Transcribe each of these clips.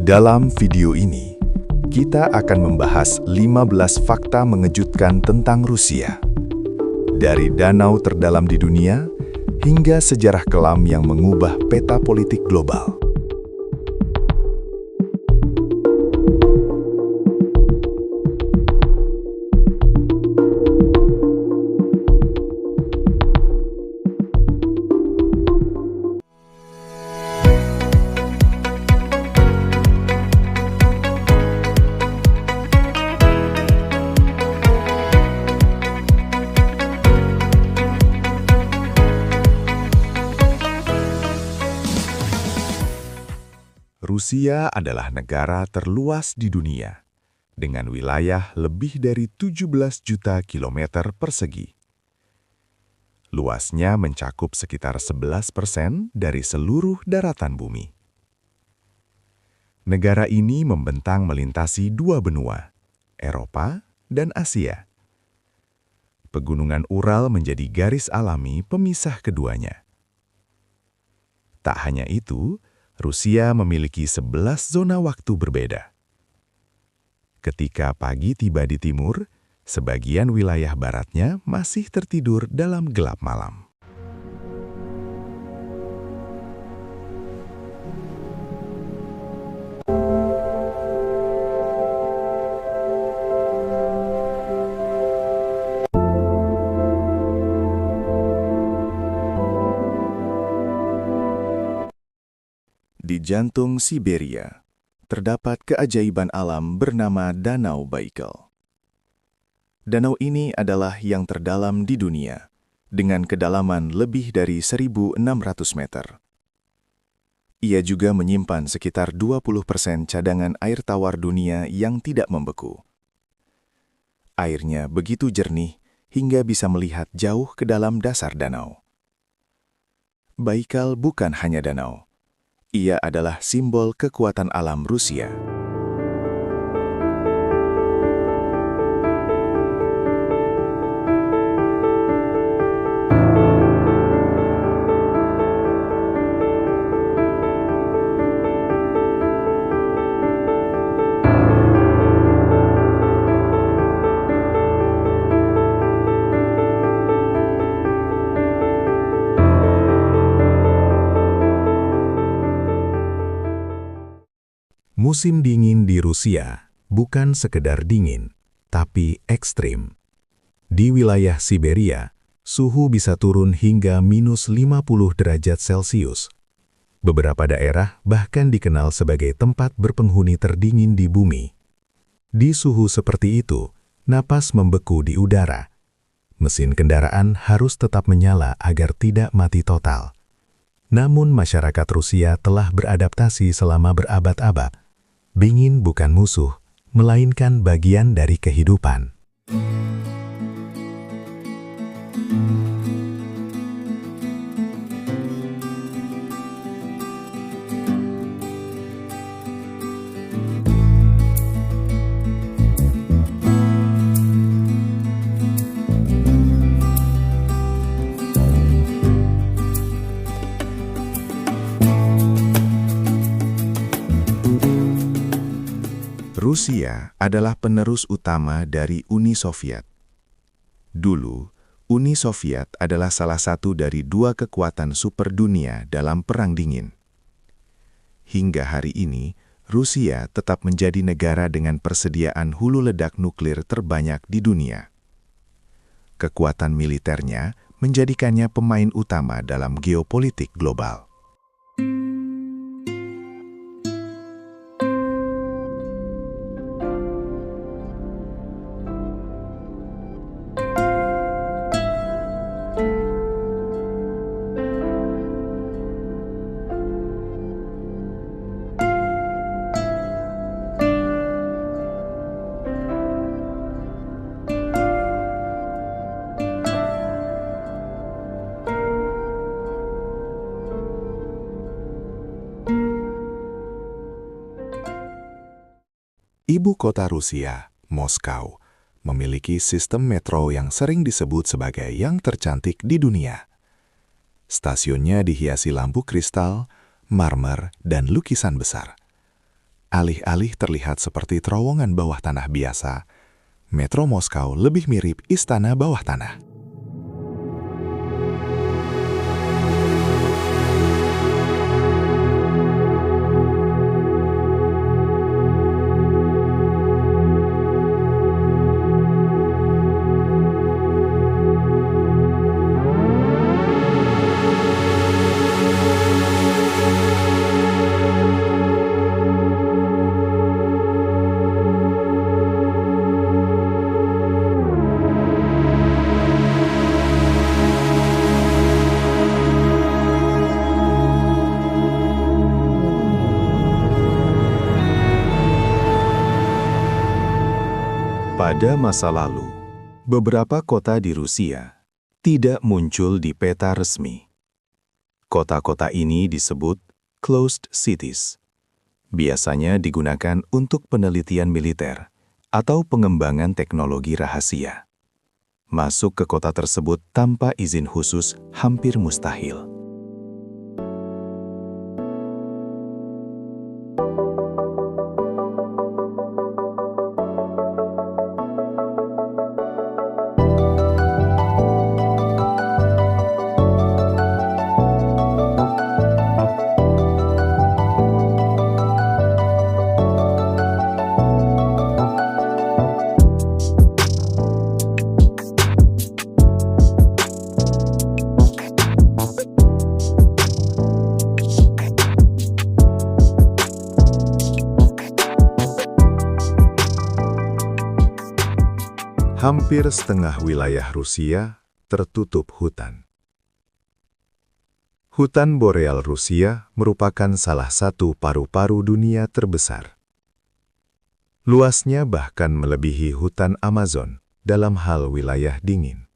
Dalam video ini, kita akan membahas 15 fakta mengejutkan tentang Rusia. Dari danau terdalam di dunia, hingga sejarah kelam yang mengubah peta politik global. Rusia adalah negara terluas di dunia, dengan wilayah lebih dari 17 juta kilometer persegi. Luasnya mencakup sekitar 11% dari seluruh daratan bumi. Negara ini membentang melintasi dua benua, Eropa dan Asia. Pegunungan Ural menjadi garis alami pemisah keduanya. Tak hanya itu, Rusia memiliki 11 zona waktu berbeda. Ketika pagi tiba di timur, sebagian wilayah baratnya masih tertidur dalam gelap malam. Di jantung Siberia, terdapat keajaiban alam bernama Danau Baikal. Danau ini adalah yang terdalam di dunia, dengan kedalaman lebih dari 1.600 meter. Ia juga menyimpan sekitar 20% cadangan air tawar dunia yang tidak membeku. Airnya begitu jernih hingga bisa melihat jauh ke dalam dasar danau. Baikal bukan hanya danau. Ia adalah simbol kekuatan alam Rusia. Musim dingin di Rusia bukan sekedar dingin, tapi ekstrim. Di wilayah Siberia, suhu bisa turun hingga -50 derajat Celcius. Beberapa daerah bahkan dikenal sebagai tempat berpenghuni terdingin di bumi. Di suhu seperti itu, napas membeku di udara. Mesin kendaraan harus tetap menyala agar tidak mati total. Namun masyarakat Rusia telah beradaptasi selama berabad-abad. Dingin bukan musuh, melainkan bagian dari kehidupan. Rusia adalah penerus utama dari Uni Soviet. Dulu, Uni Soviet adalah salah satu dari dua kekuatan super dunia dalam Perang Dingin. Hingga hari ini, Rusia tetap menjadi negara dengan persediaan hulu ledak nuklir terbanyak di dunia. Kekuatan militernya menjadikannya pemain utama dalam geopolitik global. Ibu kota Rusia, Moskow, memiliki sistem metro yang sering disebut sebagai yang tercantik di dunia. Stasiunnya dihiasi lampu kristal, marmer, dan lukisan besar. Alih-alih terlihat seperti terowongan bawah tanah biasa, Metro Moskow lebih mirip istana bawah tanah. Pada masa lalu, beberapa kota di Rusia tidak muncul di peta resmi. Kota-kota ini disebut closed cities. Biasanya digunakan untuk penelitian militer atau pengembangan teknologi rahasia. Masuk ke kota tersebut tanpa izin khusus hampir mustahil. Hampir setengah wilayah Rusia tertutup hutan. Hutan boreal Rusia merupakan salah satu paru-paru dunia terbesar. Luasnya bahkan melebihi hutan Amazon dalam hal wilayah dingin.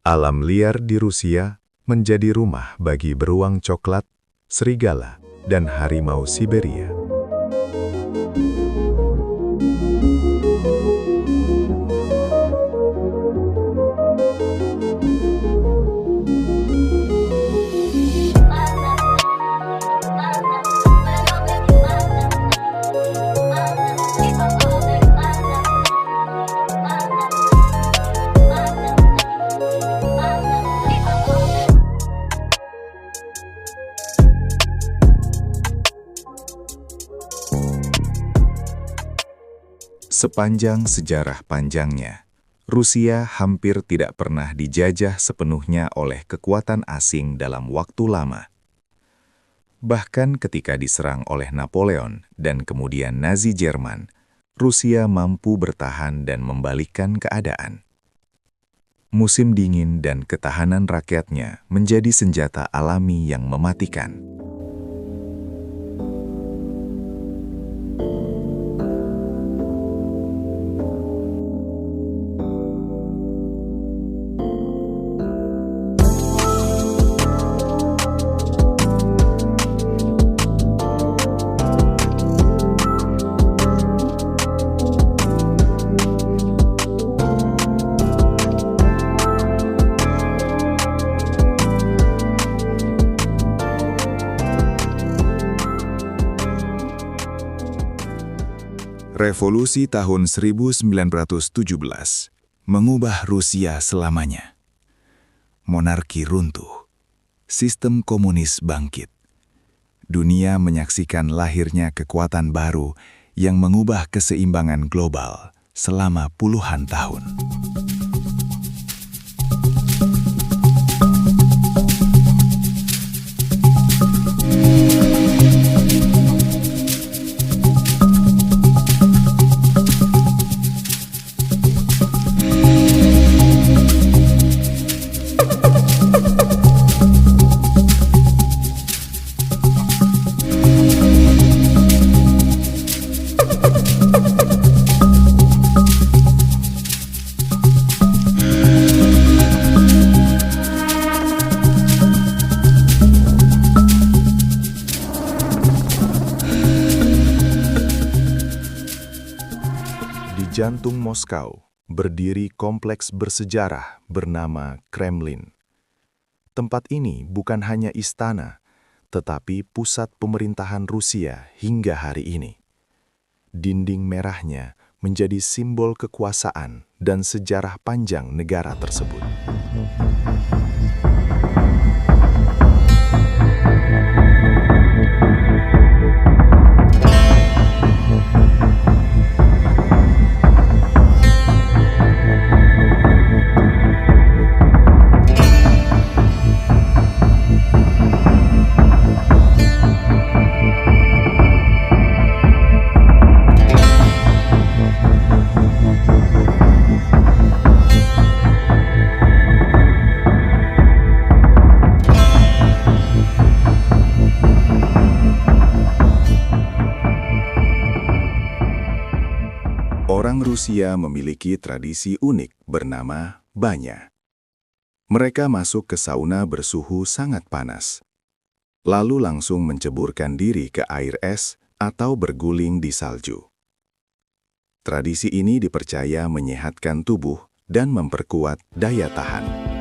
Alam liar di Rusia menjadi rumah bagi beruang coklat, serigala, dan harimau Siberia. Sepanjang sejarah panjangnya, Rusia hampir tidak pernah dijajah sepenuhnya oleh kekuatan asing dalam waktu lama. Bahkan ketika diserang oleh Napoleon dan kemudian Nazi Jerman, Rusia mampu bertahan dan membalikkan keadaan. Musim dingin dan ketahanan rakyatnya menjadi senjata alami yang mematikan. Revolusi tahun 1917 mengubah Rusia selamanya. Monarki runtuh, sistem komunis bangkit. Dunia menyaksikan lahirnya kekuatan baru yang mengubah keseimbangan global selama puluhan tahun. Jantung Moskow berdiri kompleks bersejarah bernama Kremlin. Tempat ini bukan hanya istana, tetapi pusat pemerintahan Rusia hingga hari ini. Dinding merahnya menjadi simbol kekuasaan dan sejarah panjang negara tersebut. Orang Rusia memiliki tradisi unik bernama banya. Mereka masuk ke sauna bersuhu sangat panas, lalu langsung menceburkan diri ke air es atau berguling di salju. Tradisi ini dipercaya menyehatkan tubuh dan memperkuat daya tahan.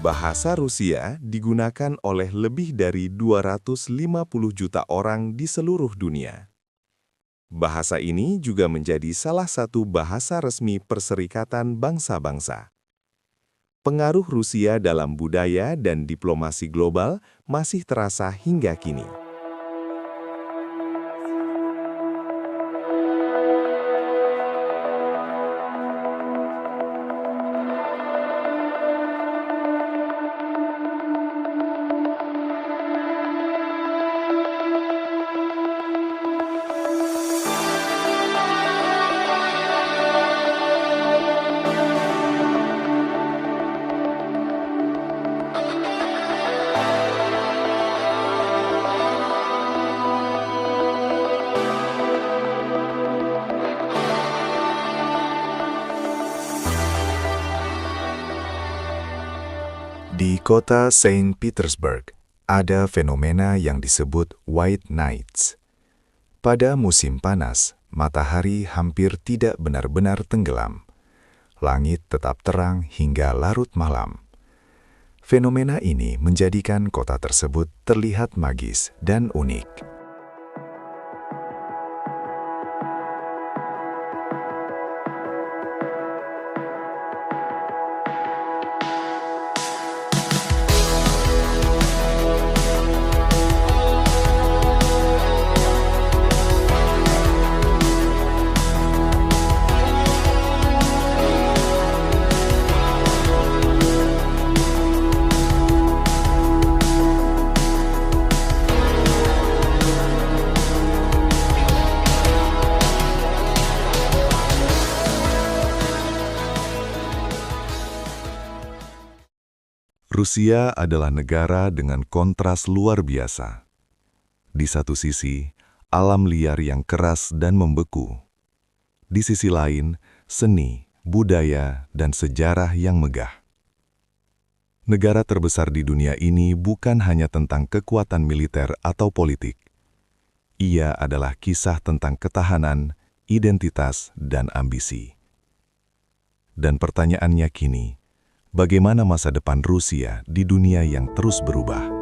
Bahasa Rusia digunakan oleh lebih dari 250 juta orang di seluruh dunia. Bahasa ini juga menjadi salah satu bahasa resmi Perserikatan Bangsa-Bangsa. Pengaruh Rusia dalam budaya dan diplomasi global masih terasa hingga kini. Di kota Saint Petersburg, ada fenomena yang disebut White Nights. Pada musim panas, matahari hampir tidak benar-benar tenggelam. Langit tetap terang hingga larut malam. Fenomena ini menjadikan kota tersebut terlihat magis dan unik. Rusia adalah negara dengan kontras luar biasa. Di satu sisi, alam liar yang keras dan membeku. Di sisi lain, seni, budaya, dan sejarah yang megah. Negara terbesar di dunia ini bukan hanya tentang kekuatan militer atau politik. Ia adalah kisah tentang ketahanan, identitas, dan ambisi. Dan pertanyaannya kini, bagaimana masa depan Rusia di dunia yang terus berubah?